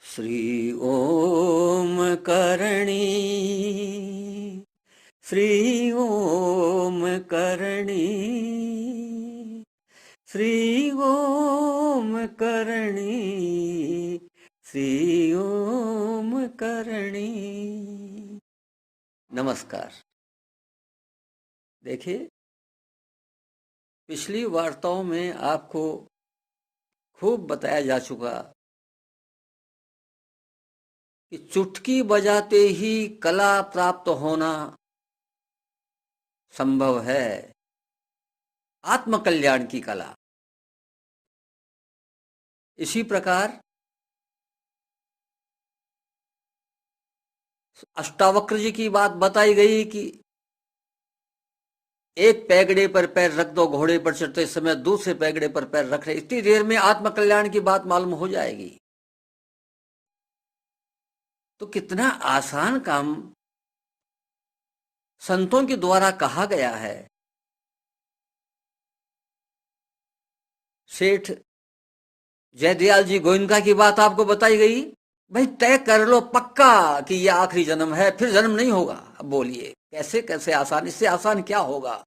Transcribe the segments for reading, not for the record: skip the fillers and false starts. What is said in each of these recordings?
श्री ओम करणी, श्री ओम करणी, श्री ओम करणी, श्री ओम करणी। नमस्कार। देखिए, पिछली वार्ताओं में आपको खूब बताया जा चुका कि चुटकी बजाते ही कला प्राप्त होना संभव है, आत्मकल्याण की कला। इसी प्रकार अष्टावक्र जी की बात बताई गई कि एक पैगड़े पर पैर रख दो, घोड़े पर चढ़ते समय दूसरे पैगड़े पर पैर रख रहे, इतनी देर में आत्मकल्याण की बात मालूम हो जाएगी। तो कितना आसान काम संतों के द्वारा कहा गया है। सेठ जयदयाल जी गोयनका की बात आपको बताई गई, भाई तय कर लो पक्का कि यह आखिरी जन्म है, फिर जन्म नहीं होगा। अब बोलिए कैसे कैसे आसान, इससे आसान क्या होगा।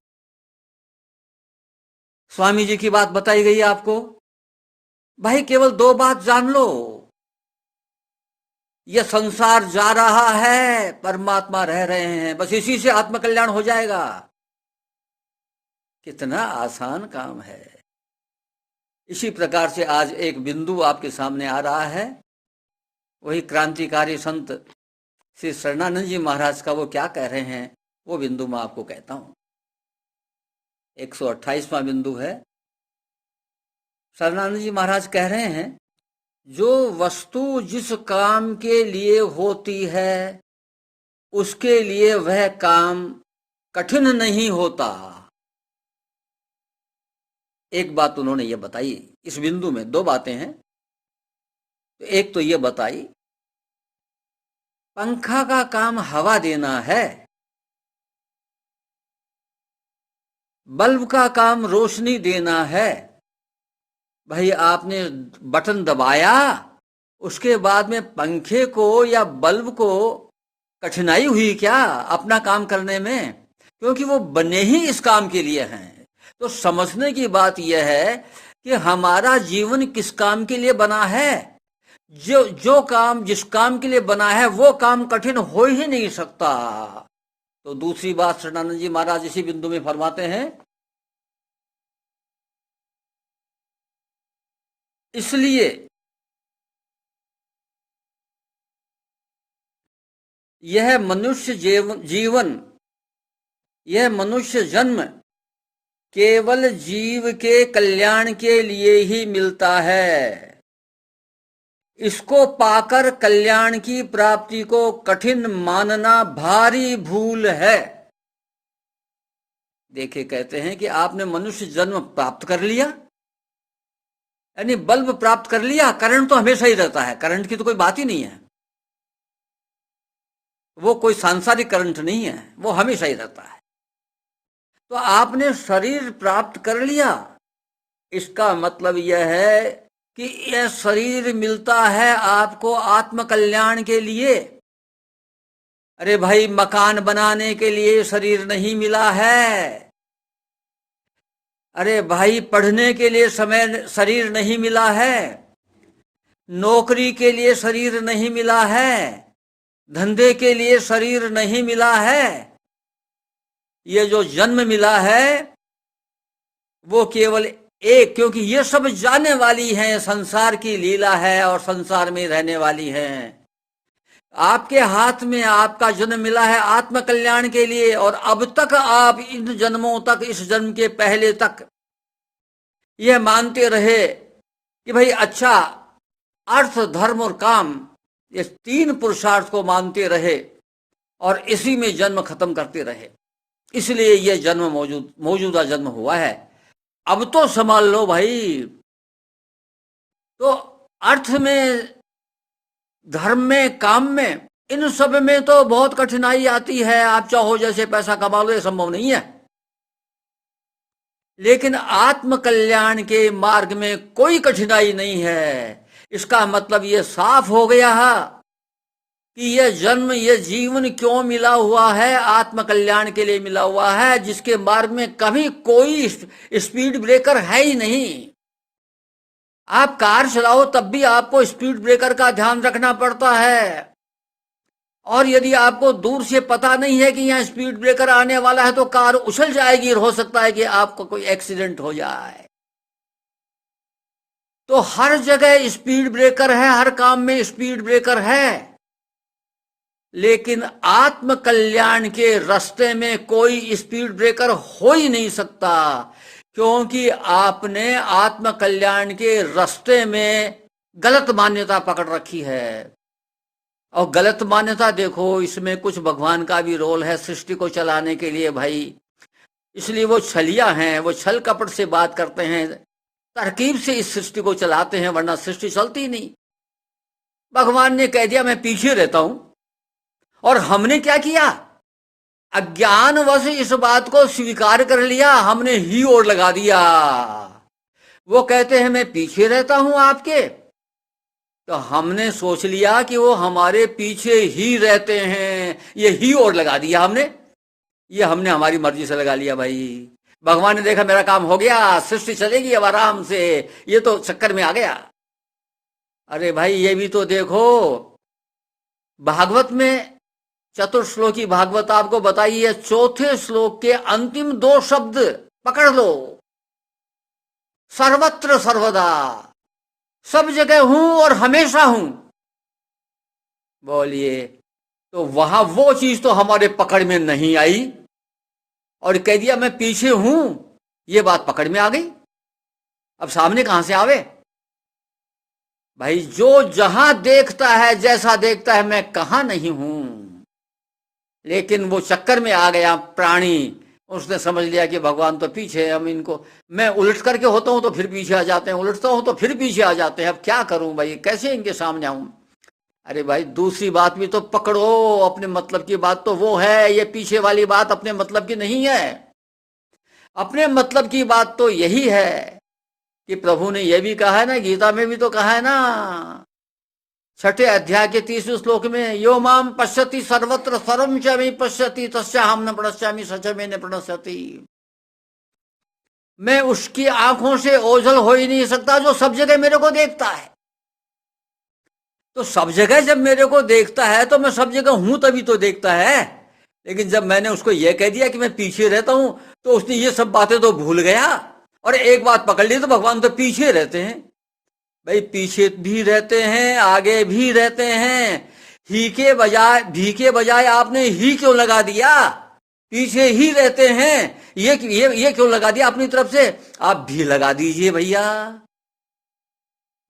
स्वामी जी की बात बताई गई आपको, भाई केवल दो बात जान लो, यह संसार जा रहा है, परमात्मा रह रहे हैं, बस इसी से आत्मकल्याण हो जाएगा। कितना आसान काम है। इसी प्रकार से आज एक बिंदु आपके सामने आ रहा है, वही क्रांतिकारी संत श्री शरणानंद जी महाराज का वो क्या कह रहे हैं, वो बिंदु मैं आपको कहता हूं। 128वां बिंदु है। शरणानंद जी महाराज कह रहे हैं, जो वस्तु जिस काम के लिए होती है उसके लिए वह काम कठिन नहीं होता। एक बात उन्होंने ये बताई, इस बिंदु में दो बातें हैं। तो एक तो ये बताई, पंखा का काम हवा देना है, बल्ब का काम रोशनी देना है। भाई आपने बटन दबाया, उसके बाद में पंखे को या बल्ब को कठिनाई हुई क्या अपना काम करने में? क्योंकि वो बने ही इस काम के लिए हैं। तो समझने की बात यह है कि हमारा जीवन किस काम के लिए बना है। जो काम जिस काम के लिए बना है वो काम कठिन हो ही नहीं सकता। तो दूसरी बात शरणानंद जी महाराज इसी बिंदु में फरमाते हैं, इसलिए यह मनुष्य जीवन, यह मनुष्य जन्म केवल जीव के कल्याण के लिए ही मिलता है। इसको पाकर कल्याण की प्राप्ति को कठिन मानना भारी भूल है। देखिए, कहते हैं कि आपने मनुष्य जन्म प्राप्त कर लिया, यानी बल्ब प्राप्त कर लिया, करंट तो हमेशा ही रहता है, करंट की तो कोई बात ही नहीं है, वो कोई सांसारिक करंट नहीं है, वो हमेशा ही रहता है। तो आपने शरीर प्राप्त कर लिया, इसका मतलब यह है कि यह शरीर मिलता है आपको आत्मकल्याण के लिए। अरे भाई, मकान बनाने के लिए शरीर नहीं मिला है। अरे भाई, पढ़ने के लिए समय शरीर नहीं मिला है, नौकरी के लिए शरीर नहीं मिला है, धंधे के लिए शरीर नहीं मिला है। ये जो जन्म मिला है वो केवल एक, क्योंकि ये सब जाने वाली हैं, संसार की लीला है और संसार में रहने वाली हैं। आपके हाथ में आपका जन्म मिला है आत्मकल्याण के लिए, और अब तक आप इन जन्मों तक, इस जन्म के पहले तक यह मानते रहे कि भाई अच्छा, अर्थ धर्म और काम, ये तीन पुरुषार्थ को मानते रहे और इसी में जन्म खत्म करते रहे, इसलिए यह जन्म मौजूदा जन्म हुआ है। अब तो संभाल लो भाई। तो अर्थ में, धर्म में, काम में, इन सब में तो बहुत कठिनाई आती है। आप चाहो जैसे पैसा कमा लो, ये संभव नहीं है। लेकिन आत्मकल्याण के मार्ग में कोई कठिनाई नहीं है, इसका मतलब ये साफ हो गया है कि यह जन्म, यह जीवन क्यों मिला हुआ है, आत्म कल्याण के लिए मिला हुआ है, जिसके मार्ग में कभी कोई स्पीड ब्रेकर है ही नहीं। आप कार चलाओ तब भी आपको स्पीड ब्रेकर का ध्यान रखना पड़ता है, और यदि आपको दूर से पता नहीं है कि यहाँ स्पीड ब्रेकर आने वाला है तो कार उछल जाएगी, हो सकता है कि आपको कोई एक्सीडेंट हो जाए। तो हर जगह स्पीड ब्रेकर है, हर काम में स्पीड ब्रेकर है, लेकिन आत्म कल्याण के रास्ते में कोई स्पीड ब्रेकर हो ही नहीं सकता, क्योंकि आपने आत्म कल्याण के रास्ते में गलत मान्यता पकड़ रखी है। और गलत मान्यता देखो, इसमें कुछ भगवान का भी रोल है सृष्टि को चलाने के लिए भाई, इसलिए वो छलिया हैं, वो छल कपट से बात करते हैं, तरकीब से इस सृष्टि को चलाते हैं, वरना सृष्टि चलती नहीं। भगवान ने कह दिया मैं पीछे रहता हूं, और हमने क्या किया, अज्ञानवश इस बात को स्वीकार कर लिया, हमने ही ओर लगा दिया। वो कहते हैं मैं पीछे रहता हूं आपके, तो हमने सोच लिया कि वो हमारे पीछे ही रहते हैं, ये ही ओर लगा दिया हमने, ये हमने हमारी मर्जी से लगा लिया भाई। भगवान ने देखा मेरा काम हो गया, सृष्टि चलेगी अब आराम से, ये तो चक्कर में आ गया। अरे भाई ये भी तो देखो, भागवत में चतुर्श्लोकी भागवत आपको बताइए, चौथे श्लोक के अंतिम 2 शब्द पकड़ लो, सर्वत्र सर्वदा, सब जगह हूं और हमेशा हूं। बोलिए, तो वहां वो चीज तो हमारे पकड़ में नहीं आई, और कह दिया मैं पीछे हूं, ये बात पकड़ में आ गई, अब सामने कहां से आवे भाई। जो जहां देखता है, जैसा देखता है, मैं कहां नहीं हूं, लेकिन वो चक्कर में आ गया प्राणी, उसने समझ लिया कि भगवान तो पीछे है, हम इनको, मैं उलट करके होता हूं तो फिर पीछे आ जाते हैं, उलटता हूं तो फिर पीछे आ जाते हैं, अब क्या करूं भाई, कैसे इनके सामने आऊं। अरे भाई दूसरी बात भी तो पकड़ो, अपने मतलब की बात तो वो है, ये पीछे वाली बात अपने मतलब की नहीं है। अपने मतलब की बात तो यही है कि प्रभु ने यह भी कहा है ना, गीता में भी तो कहा है ना, 6 अध्याय के 30 श्लोक में, यो माम पश्यति सर्वत्र सर्वं च मे पश्यति तस्याहं न प्रणश्यामि स च मे न प्रणश्यति। मैं उसकी आंखों से ओझल हो ही नहीं सकता जो सब जगह मेरे को देखता है। तो सब जगह जब मेरे को देखता है तो मैं सब जगह हूं तभी तो देखता है, लेकिन जब मैंने उसको यह कह दिया कि मैं पीछे रहता हूं, तो उसने ये सब बातें तो भूल गया, और एक बात पकड़ ली तो भगवान तो पीछे रहते हैं। भाई पीछे भी रहते हैं, आगे भी रहते हैं, ही के बजाय भी के बजाय आपने ही क्यों लगा दिया, पीछे ही रहते हैं, ये क्यों लगा दिया अपनी तरफ से, आप भी लगा दीजिए भैया।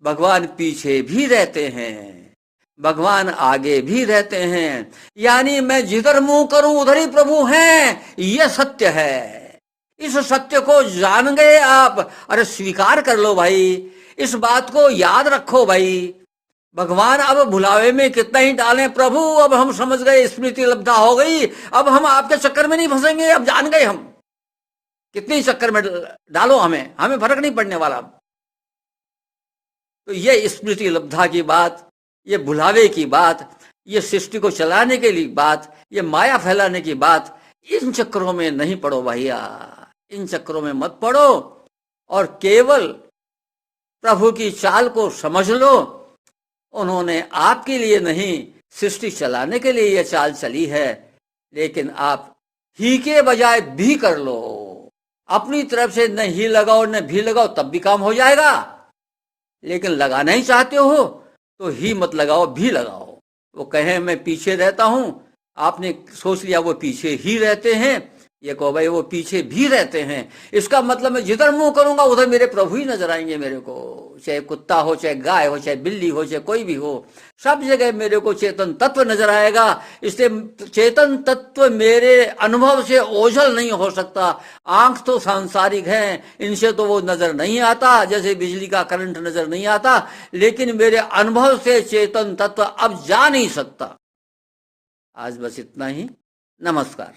भगवान पीछे भी रहते हैं, भगवान आगे भी रहते हैं, यानी मैं जिधर मुंह करूं उधर ही प्रभु हैं, यह सत्य है। इस सत्य को जान गए आप, अरे स्वीकार कर लो भाई, इस बात को याद रखो भाई। भगवान अब भुलावे में कितना ही डालें, प्रभु अब हम समझ गए, स्मृति लब्धा हो गई, अब हम आपके चक्कर में नहीं फंसेंगे, अब जान गए हम, कितनी चक्कर में डालो हमें फर्क नहीं पड़ने वाला। तो ये स्मृति लब्धा की बात, ये भुलावे की बात, ये सृष्टि को चलाने के लिए बात, ये माया फैलाने की बात, इन चक्करों में नहीं पड़ो भैया, इन चक्करों में मत पड़ो, और केवल प्रभु की चाल को समझ लो। उन्होंने आपके लिए नहीं, सृष्टि चलाने के लिए यह चाल चली है, लेकिन आप ही के बजाय भी कर लो, अपनी तरफ से न ही लगाओ न भी लगाओ, तब भी काम हो जाएगा। लेकिन लगाना ही चाहते हो तो ही मत लगाओ, भी लगाओ। वो कहे मैं पीछे रहता हूं, आपने सोच लिया वो पीछे ही रहते हैं, ये कहो भाई वो पीछे भी रहते हैं, इसका मतलब मैं जिधर मुंह करूंगा उधर मेरे प्रभु ही नजर आएंगे मेरे को, चाहे कुत्ता हो, चाहे गाय हो, चाहे बिल्ली हो, चाहे कोई भी हो, सब जगह मेरे को चेतन तत्व नजर आएगा। इसलिए चेतन तत्व मेरे अनुभव से ओझल नहीं हो सकता। आंख तो सांसारिक है, इनसे तो वो नजर नहीं आता, जैसे बिजली का करंट नजर नहीं आता, लेकिन मेरे अनुभव से चेतन तत्व अब जा नहीं सकता। आज बस इतना ही, नमस्कार।